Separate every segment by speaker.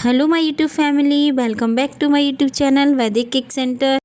Speaker 1: Hello my YouTube family, welcome back to my YouTube channel Vaidik cake centre.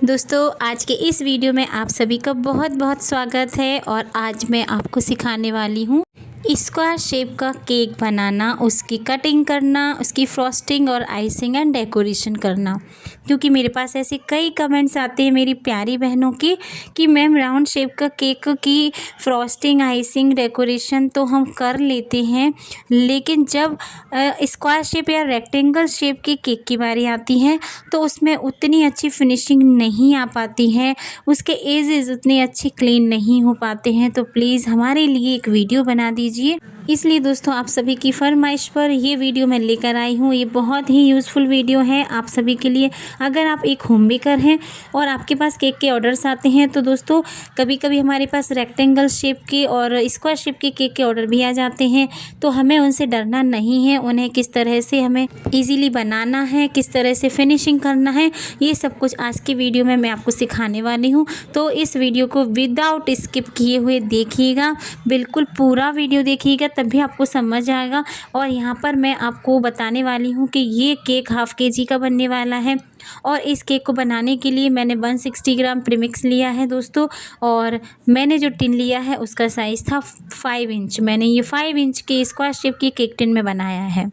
Speaker 1: दोस्तों, आज के इस वीडियो में आप सभी का बहुत बहुत स्वागत है और आज मैं आपको सिखाने वाली हूँ स्क्वायर शेप का केक बनाना, उसकी कटिंग करना, उसकी फ्रॉस्टिंग और आइसिंग एंड डेकोरेशन करना। क्योंकि मेरे पास ऐसे कई कमेंट्स आते हैं मेरी प्यारी बहनों के कि मैम राउंड शेप का केक की फ्रॉस्टिंग, आइसिंग, डेकोरेशन तो हम कर लेते हैं, लेकिन जब स्क्वायर शेप या रेक्टेंगल शेप के केक की बारी आती है तो उसमें उतनी अच्छी फिनिशिंग नहीं आ पाती है, उसके एजेस उतने अच्छे क्लीन नहीं हो पाते हैं। तो प्लीज़ हमारे लिए एक वीडियो बना दीजिए। इसलिए दोस्तों, आप सभी की फरमाइश पर ये वीडियो मैं लेकर आई हूँ। ये बहुत ही यूज़फुल वीडियो है आप सभी के लिए। अगर आप एक होम बेकर हैं और आपके पास केक के ऑर्डर्स आते हैं तो दोस्तों, कभी कभी हमारे पास रेक्टेंगल शेप के और स्क्वायर शेप के केक के ऑर्डर भी आ जाते हैं, तो हमें उनसे डरना नहीं है। उन्हें किस तरह से हमें ईजीली बनाना है, किस तरह से फिनिशिंग करना है, ये सब कुछ आज की वीडियो में मैं आपको सिखाने वाली हूँ। तो इस वीडियो को विदाउट स्किप किए हुए देखिएगा, बिल्कुल पूरा वीडियो देखिएगा, तभी आपको समझ आएगा। और यहाँ पर मैं आपको बताने वाली हूँ कि ये केक हाफ केजी का बनने वाला है और इस केक को बनाने के लिए मैंने 160 ग्राम प्रीमिक्स लिया है दोस्तों। और मैंने जो टिन लिया है उसका साइज़ था 5 इंच। मैंने ये 5 इंच के स्क्वायर शेप की केक टिन में बनाया है।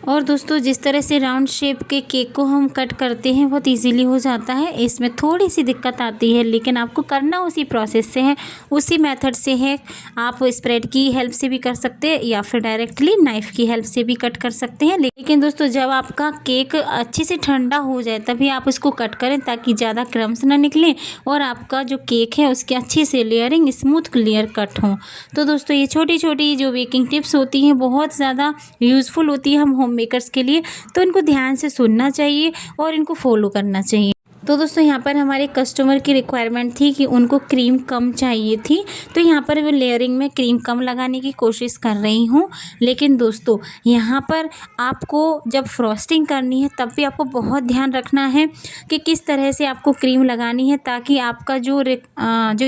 Speaker 1: और दोस्तों, जिस तरह से राउंड शेप के केक को हम कट करते हैं बहुत इजीली हो जाता है। इसमें थोड़ी सी दिक्कत आती है, लेकिन आपको करना उसी प्रोसेस से है, उसी मेथड से है। आप स्प्रेड की हेल्प से भी कर सकते हैं या फिर डायरेक्टली नाइफ़ की हेल्प से भी कट कर सकते हैं। लेकिन दोस्तों, जब आपका केक अच्छे से ठंडा हो जाए तभी आप उसको कट करें, ताकि ज़्यादा क्रम्स ना निकलें और आपका जो केक है उसकी अच्छी से लेयरिंग, स्मूथ लेयर कट हो। तो दोस्तों, ये छोटी छोटी जो बेकिंग टिप्स होती हैं बहुत ज़्यादा यूज़फुल होती है हम होम मेकर्स के लिए, तो इनको ध्यान से सुनना चाहिए और इनको फॉलो करना चाहिए। तो दोस्तों, यहाँ पर हमारे कस्टमर की रिक्वायरमेंट थी कि उनको क्रीम कम चाहिए थी, तो यहाँ पर वो लेयरिंग में क्रीम कम लगाने की कोशिश कर रही हूँ। लेकिन दोस्तों, यहाँ पर आपको जब फ्रॉस्टिंग करनी है तब भी आपको बहुत ध्यान रखना है कि किस तरह से आपको क्रीम लगानी है, ताकि आपका जो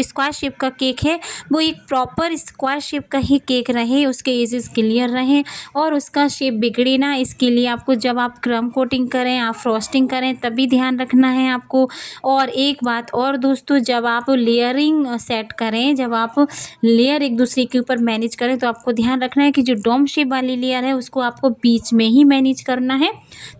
Speaker 1: स्क्वायर शेप का केक है वो एक प्रॉपर स्क्वायर शेप का ही केक रहे, उसके एजेस क्लियर रहें और उसका शेप बिगड़े ना। इसके लिए आपको जब आप क्रम कोटिंग करें, आप फ्रॉस्टिंग करें, तभी ध्यान रखना है आपको। और एक बात और दोस्तों, जब आप लेयरिंग सेट करें, जब आप लेयर एक दूसरे के ऊपर मैनेज करें, तो आपको ध्यान रखना है कि जो डोम शेप वाली लेयर है उसको आपको बीच में ही मैनेज करना है,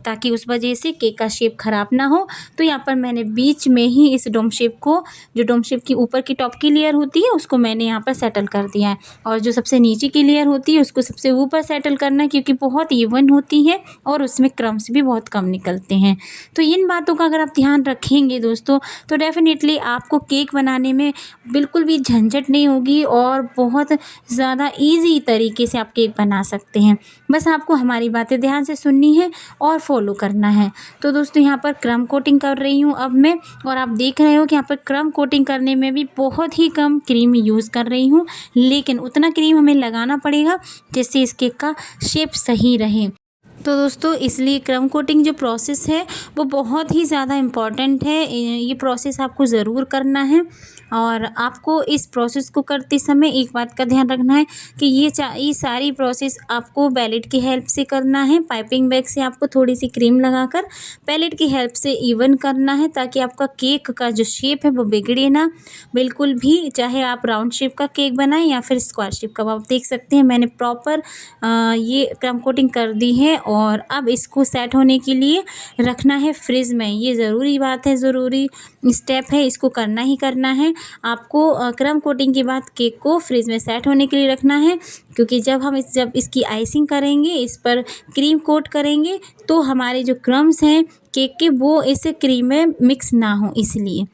Speaker 1: ताकि उस वजह से केक का शेप ख़राब ना हो। तो यहाँ पर मैंने बीच में ही इस डोम शेप को, जो डोम शेप की ऊपर की टॉप की लेयर होती है, उसको मैंने यहाँ पर सेटल कर दिया है। और जो सबसे नीचे की लेयर होती है उसको सबसे ऊपर सेटल करना है, क्योंकि बहुत इवन होती है और उसमें क्रम्स भी बहुत कम निकलते हैं। तो इन बातों का अगर आप ध्यान रखेंगे दोस्तों, तो डेफिनेटली आपको केक बनाने में बिल्कुल भी झंझट नहीं होगी और बहुत ज़्यादा ईजी तरीके से आप केक बना सकते हैं। बस आपको हमारी बातें ध्यान से सुननी है और फॉलो करना है। तो दोस्तों, यहाँ पर क्रम कोटिंग कर रही हूँ अब मैं, और आप देख रहे हो कि यहाँ पर क्रम कोटिंग करने में भी बहुत ही कम क्रीम यूज़ कर रही हूँ, लेकिन उतना क्रीम हमें लगाना पड़ेगा जिससे इस केक का शेप सही रहे। तो दोस्तों, इसलिए क्रम कोटिंग जो प्रोसेस है वो बहुत ही ज़्यादा इम्पॉर्टेंट है। ये प्रोसेस आपको ज़रूर करना है और आपको इस प्रोसेस को करते समय एक बात का ध्यान रखना है कि ये सारी प्रोसेस आपको पैलेट की हेल्प से करना है। पाइपिंग बैग से आपको थोड़ी सी क्रीम लगाकर पैलेट की हेल्प से इवन करना है, ताकि आपका केक का जो शेप है वो बिगड़े ना बिल्कुल भी। चाहे आप राउंड शेप का केक बनाएं या फिर स्क्वायर शेप का। आप देख सकते हैं मैंने प्रॉपर ये क्रम कोटिंग कर दी है और अब इसको सेट होने के लिए रखना है फ्रिज में। ये ज़रूरी बात है, ज़रूरी स्टेप है, इसको करना ही करना है आपको। क्रम कोटिंग के बाद केक को फ्रिज में सेट होने के लिए रखना है, क्योंकि जब इसकी आइसिंग करेंगे, इस पर क्रीम कोट करेंगे, तो हमारे जो क्रम्स हैं केक के वो इस क्रीम में मिक्स ना हो, इसलिए।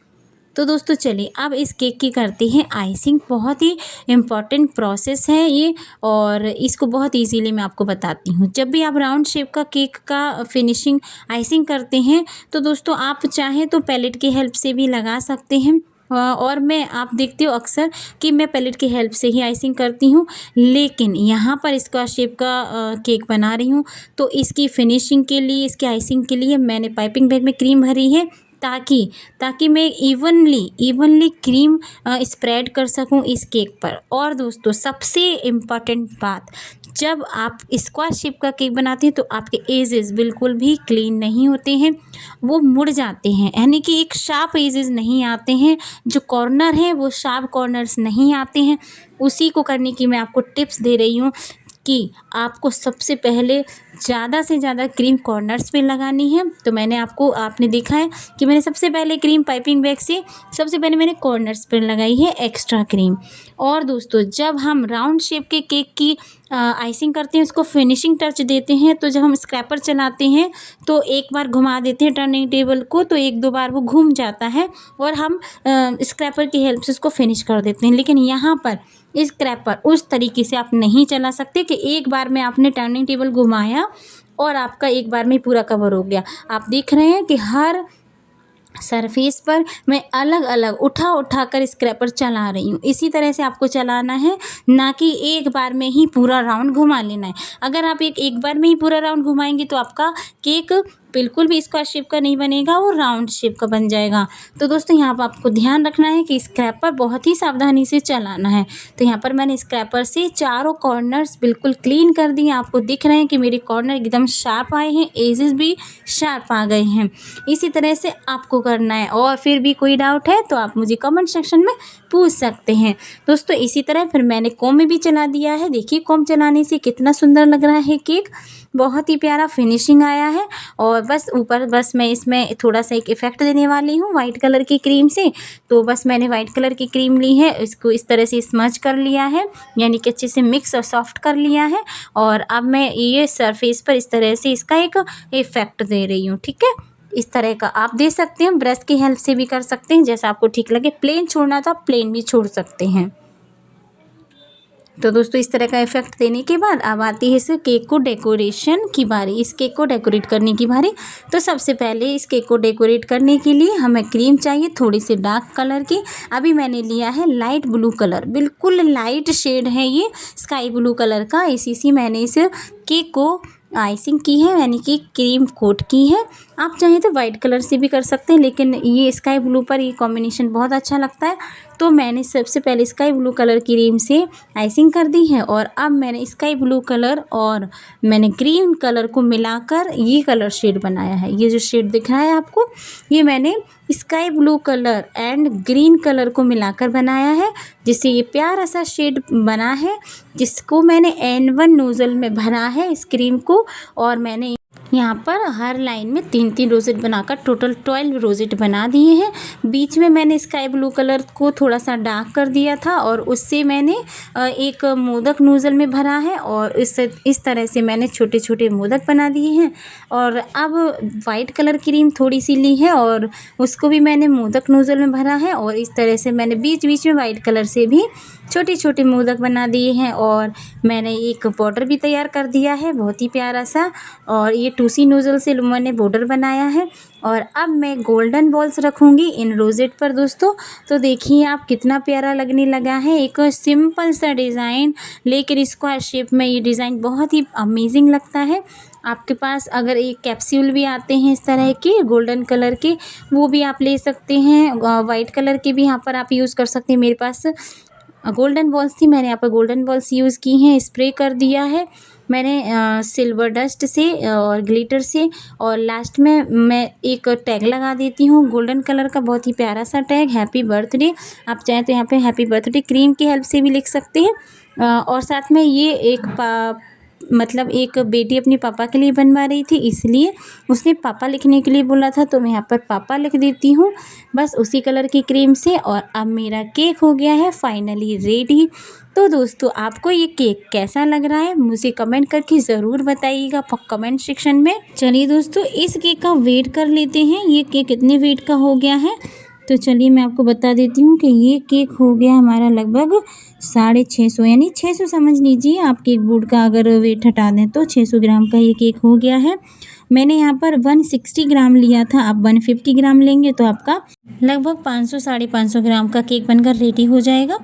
Speaker 1: तो दोस्तों, चलिए अब इस केक की करते हैं आइसिंग। बहुत ही इम्पॉर्टेंट प्रोसेस है ये और इसको बहुत इजीली मैं आपको बताती हूँ। जब भी आप राउंड शेप का केक का फिनिशिंग आइसिंग करते हैं तो दोस्तों, आप चाहें तो पैलेट की हेल्प से भी लगा सकते हैं। और आप देखते हो अक्सर कि मैं पैलेट की हेल्प से ही आइसिंग करती हूँ, लेकिन यहाँ पर स्क्वायर शेप का केक बना रही हूँ, तो इसकी फिनिशिंग के लिए, इसकी आइसिंग के लिए मैंने पाइपिंग बैग में क्रीम भरी है, ताकि मैं इवनली क्रीम स्प्रेड कर सकूं इस केक पर। और दोस्तों, सबसे इम्पॉर्टेंट बात, जब आप स्क्वायर शेप का केक बनाते हैं तो आपके एजेस बिल्कुल भी क्लीन नहीं होते हैं, वो मुड़ जाते हैं, यानी कि एक शार्प एजेस नहीं आते हैं, जो कॉर्नर है वो शार्प कॉर्नर्स नहीं आते हैं। उसी को करने की मैं आपको टिप्स दे रही हूँ कि आपको सबसे पहले ज़्यादा से ज़्यादा क्रीम कॉर्नर्स पे लगानी है। तो आपने देखा है कि मैंने सबसे पहले क्रीम पाइपिंग बैग से सबसे पहले मैंने कॉर्नर्स पर लगाई है एक्स्ट्रा क्रीम। और दोस्तों, जब हम राउंड शेप के केक की आइसिंग करते हैं, उसको फिनिशिंग टच देते हैं, तो जब हम स्क्रैपर चलाते हैं तो एक बार घुमा देते हैं टर्निंग टेबल को, तो एक दो बार वो घूम जाता है और हम स्क्रैपर की हेल्प से उसको फिनिश कर देते हैं। लेकिन यहाँ पर स्क्रैपर उस तरीके से आप नहीं चला सकते कि एक बार में आपने टर्निंग टेबल घुमाया और आपका एक बार में पूरा कवर हो गया। आप देख रहे हैं कि हर सरफेस पर मैं अलग अलग उठा कर स्क्रैपर चला रही हूँ। इसी तरह से आपको चलाना है, ना कि एक बार में ही पूरा राउंड घुमा लेना है। अगर आप एक बार में ही पूरा राउंड घुमाएंगे तो आपका केक बिल्कुल भी स्क्वायर शेप का नहीं बनेगा, वो राउंड शेप का बन जाएगा। तो दोस्तों, यहाँ पर आपको ध्यान रखना है कि स्क्रैपर बहुत ही सावधानी से चलाना है। तो यहाँ पर मैंने स्क्रैपर से चारों कॉर्नर्स बिल्कुल क्लीन कर दिए। आपको दिख रहे हैं कि मेरे कॉर्नर एकदम शार्प आए हैं, एजेस भी शार्प आ गए हैं। इसी तरह से आपको करना है। और फिर भी कोई डाउट है तो आप मुझे कमेंट सेक्शन में पूछ सकते हैं। दोस्तों, इसी तरह फिर मैंने कोम में भी चला दिया है। देखिए कोम चलाने से कितना सुंदर लग रहा है केक, बहुत ही प्यारा फिनिशिंग आया है। और बस मैं इसमें थोड़ा सा एक इफ़ेक्ट देने वाली हूँ वाइट कलर की क्रीम से। तो बस मैंने वाइट कलर की क्रीम ली है, इसको इस तरह से स्मज कर लिया है, यानी कि अच्छे से मिक्स और सॉफ्ट कर लिया है। और अब मैं ये सरफेस पर इस तरह से इसका एक इफ़ेक्ट दे रही हूँ। ठीक है, इस तरह का आप दे सकते हैं, ब्रश की हेल्प से भी कर सकते हैं, जैसा आपको ठीक लगे। प्लेन छोड़ना तो आप प्लेन भी छोड़ सकते हैं। तो दोस्तों, इस तरह का इफेक्ट देने के बाद अब आती है इस केक को डेकोरेशन की बारी, इस केक को डेकोरेट करने की बारी। तो सबसे पहले इस केक को डेकोरेट करने के लिए हमें क्रीम चाहिए थोड़ी सी डार्क कलर की। अभी मैंने लिया है लाइट ब्लू कलर, बिल्कुल लाइट शेड है ये स्काई ब्लू कलर का। इसी से मैंने इस केक को आइसिंग की है, यानी कि क्रीम कोट की है। आप चाहें तो वाइट कलर से भी कर सकते हैं, लेकिन ये स्काई ब्लू पर ये कॉम्बिनेशन बहुत अच्छा लगता है। तो मैंने सबसे पहले स्काई ब्लू कलर क्रीम से आइसिंग कर दी है। और अब मैंने स्काई ब्लू कलर और मैंने ग्रीन कलर को मिलाकर ये कलर शेड बनाया है। ये जो शेड दिख रहा है आपको, ये मैंने sky blue colour and green colour को मिलाकर बनाया है, जिससे ये प्यारा सा शेड बना है, जिसको मैंने N1 नोज़ल में भरा है इस क्रीम को। और मैंने यहाँ पर हर लाइन में 3-3 रोजेट बनाकर टोटल 12 रोजेट बना दिए हैं। बीच में मैंने स्काई ब्लू कलर को थोड़ा सा डार्क कर दिया था और उससे मैंने एक मोदक नोज़ल में भरा है, और इस तरह से मैंने छोटे छोटे मोदक बना दिए हैं। और अब वाइट कलर क्रीम थोड़ी सी ली है और उसको भी मैंने मोदक नोज़ल में भरा है, और इस तरह से मैंने बीच बीच में वाइट कलर से भी छोटे छोटे मोदक बना दिए हैं। और मैंने एक बॉर्डर भी तैयार कर दिया है बहुत ही प्यारा सा, और ये 2C नोज़ल से मैंने बॉर्डर बनाया है। और अब मैं गोल्डन बॉल्स रखूँगी इन रोजेट पर दोस्तों। तो देखिए आप कितना प्यारा लगने लगा है, एक सिंपल सा डिज़ाइन लेकर स्क्वायर शेप में ये डिज़ाइन बहुत ही अमेजिंग लगता है। आपके पास अगर एक कैप्सूल भी आते हैं इस तरह के गोल्डन कलर के, वो भी आप ले सकते हैं। वाइट कलर के भी यहाँ पर आप यूज़ कर सकते हैं। मेरे पास गोल्डन बॉल्स थी, मैंने यहाँ पर गोल्डन बॉल्स यूज़ की हैं। स्प्रे कर दिया है मैंने सिल्वर डस्ट से और ग्लिटर से। और लास्ट में मैं एक टैग लगा देती हूँ गोल्डन कलर का, बहुत ही प्यारा सा टैग, हैप्पी बर्थडे। आप चाहें तो यहाँ पे हैप्पी बर्थडे क्रीम की हेल्प से भी लिख सकते हैं। और साथ में ये एक बेटी अपने पापा के लिए बनवा रही थी, इसलिए उसने पापा लिखने के लिए बोला था, तो मैं यहाँ पर पापा लिख देती हूँ बस उसी कलर की क्रीम से। और अब मेरा केक हो गया है फाइनली रेडी। तो दोस्तों, आपको ये केक कैसा लग रहा है मुझे कमेंट करके ज़रूर बताइएगा कमेंट सेक्शन में। चलिए दोस्तों, इस केक का वेट कर लेते हैं, ये केक कितने वेट का हो गया है। तो चलिए मैं आपको बता देती हूँ कि ये केक हो गया हमारा लगभग 650, यानी 600 समझ लीजिए। आप केक बोर्ड का अगर वेट हटा दें तो 600 ग्राम का ये केक हो गया है। मैंने यहाँ पर 160 ग्राम लिया था, आप 150 ग्राम लेंगे तो आपका लगभग 500-550 ग्राम का केक बनकर रेडी हो जाएगा।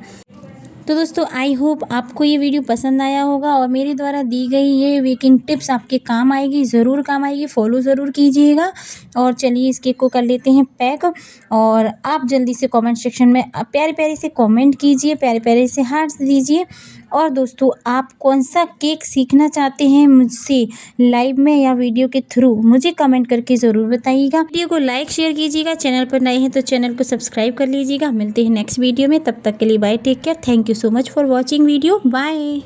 Speaker 1: तो दोस्तों, आई होप आपको ये वीडियो पसंद आया होगा और मेरे द्वारा दी गई ये बेकिंग टिप्स आपके काम आएगी, ज़रूर काम आएगी, फॉलो ज़रूर कीजिएगा। और चलिए इस केक को कर लेते हैं पैक। और आप जल्दी से कमेंट सेक्शन में प्यारे प्यारे से कमेंट कीजिए, प्यारे प्यारे से हार्ट्स दीजिए। और दोस्तों आप कौन सा केक सीखना चाहते हैं मुझसे लाइव में या वीडियो के थ्रू, मुझे कमेंट करके ज़रूर बताइएगा। वीडियो को लाइक शेयर कीजिएगा, चैनल पर नए हैं तो चैनल को सब्सक्राइब कर लीजिएगा। मिलते हैं नेक्स्ट वीडियो में, तब तक के लिए bye, take care, thank you so much for watching video, bye.